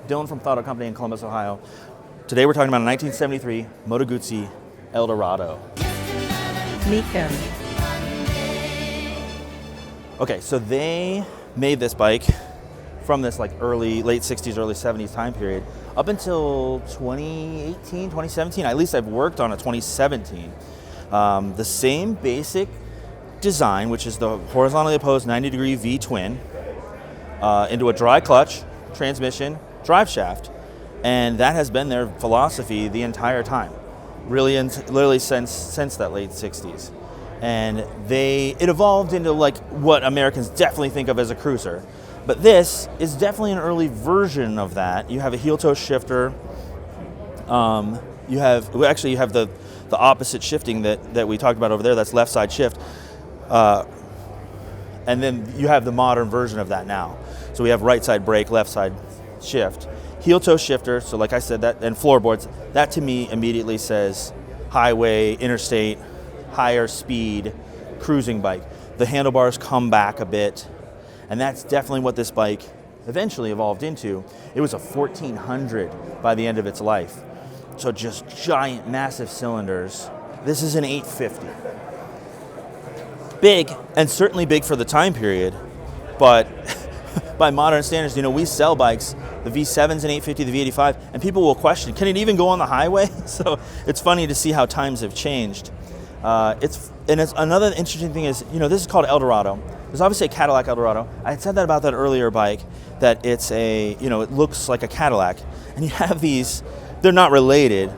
Dylan from Throttle Company in Columbus, Ohio. Today we're talking about a 1973 Moto Guzzi Eldorado. Mecum. Okay, so they made this bike from this like late 60s, early 70s time period up until 2018, 2017. At least I've worked on a 2017. The same basic design, which is the horizontally opposed 90-degree V-twin into a dry clutch, transmission, drive shaft. And that has been their philosophy the entire time, literally since that late 60s. And it evolved into like what Americans definitely think of as a cruiser. But this is definitely an early version of that. You have a heel-toe shifter. You have the opposite shifting that we talked about over there. That's left side shift. And then you have the modern version of that now. So we have right side brake, left side shift. Heel-toe shifter, so like I said, that, and floorboards. That to me immediately says highway, interstate, higher speed, cruising bike. The handlebars come back a bit, and that's definitely what this bike eventually evolved into. It was a 1400 by the end of its life. So just giant, massive cylinders. This is an 850. Big, and certainly big for the time period, but by modern standards, we sell bikes, the V7's an 850, the V85, and people will question, can it even go on the highway? So it's funny to see how times have changed. It's another interesting thing is, this is called Eldorado. There's obviously a Cadillac Eldorado. I had said that about that earlier bike, that it's it looks like a Cadillac. And you have these, they're not related,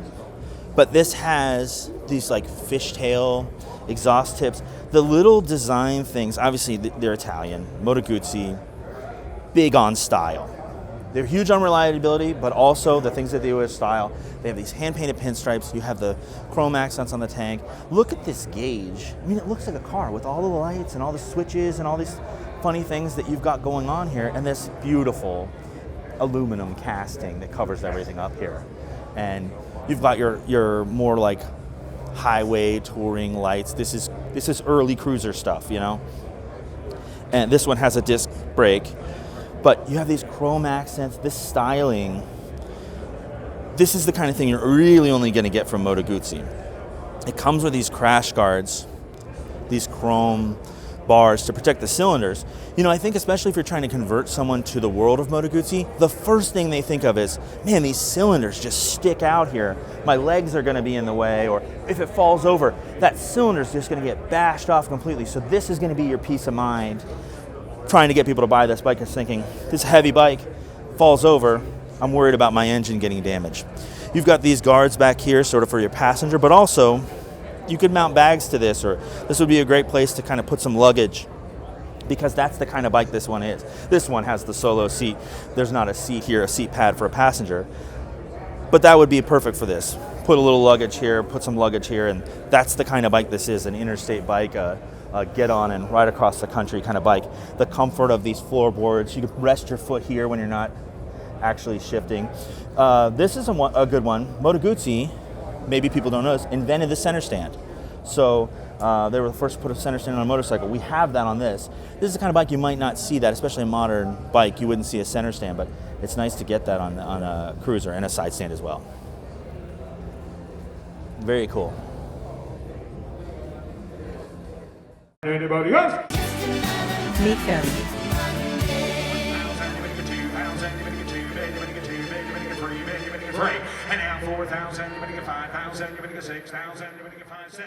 but this has these like fishtail exhaust tips. The little design things, obviously they're Italian, Moto Guzzi, big on style. They're huge on reliability, but also the things that they do with style. They have these hand-painted pinstripes. You have the chrome accents on the tank. Look at this gauge. I mean, it looks like a car with all the lights and all the switches and all these funny things that you've got going on here, and this beautiful aluminum casting that covers everything up here. And you've got your more like highway touring lights. This is early cruiser stuff, And this one has a disc brake. But you have these chrome accents, this styling. This is the kind of thing you're really only going to get from Moto Guzzi. It comes with these crash guards, these chrome bars to protect the cylinders. I think especially if you're trying to convert someone to the world of Moto Guzzi, the first thing they think of is, man, these cylinders just stick out here. My legs are going to be in the way, or if it falls over, that cylinder's just going to get bashed off completely. So this is going to be your peace of mind. Trying to get people to buy this bike is thinking, this heavy bike falls over, I'm worried about my engine getting damaged. You've got these guards back here sort of for your passenger, but also you could mount bags to this, or this would be a great place to kind of put some luggage, because that's the kind of bike this one is. This one has the solo seat. There's not a seat here, a seat pad for a passenger, but that would be perfect for this. Put a little luggage here, put some luggage here, and that's the kind of bike this is, an interstate bike, get on and ride across the country kind of bike. The comfort of these floorboards, you can rest your foot here when you're not actually shifting. This is a good one. Moto Guzzi, maybe people don't know this, invented the center stand. So they were the first to put a center stand on a motorcycle. We have that on this. This is the kind of bike you might not see that, especially a modern bike. You wouldn't see a center stand, but it's nice to get that on a cruiser, and a side stand as well. Very cool. Anybody else? Mecum. And now 4,000, you're going to get 5,000, you're going to get 6,000, you're going to get 5, 6.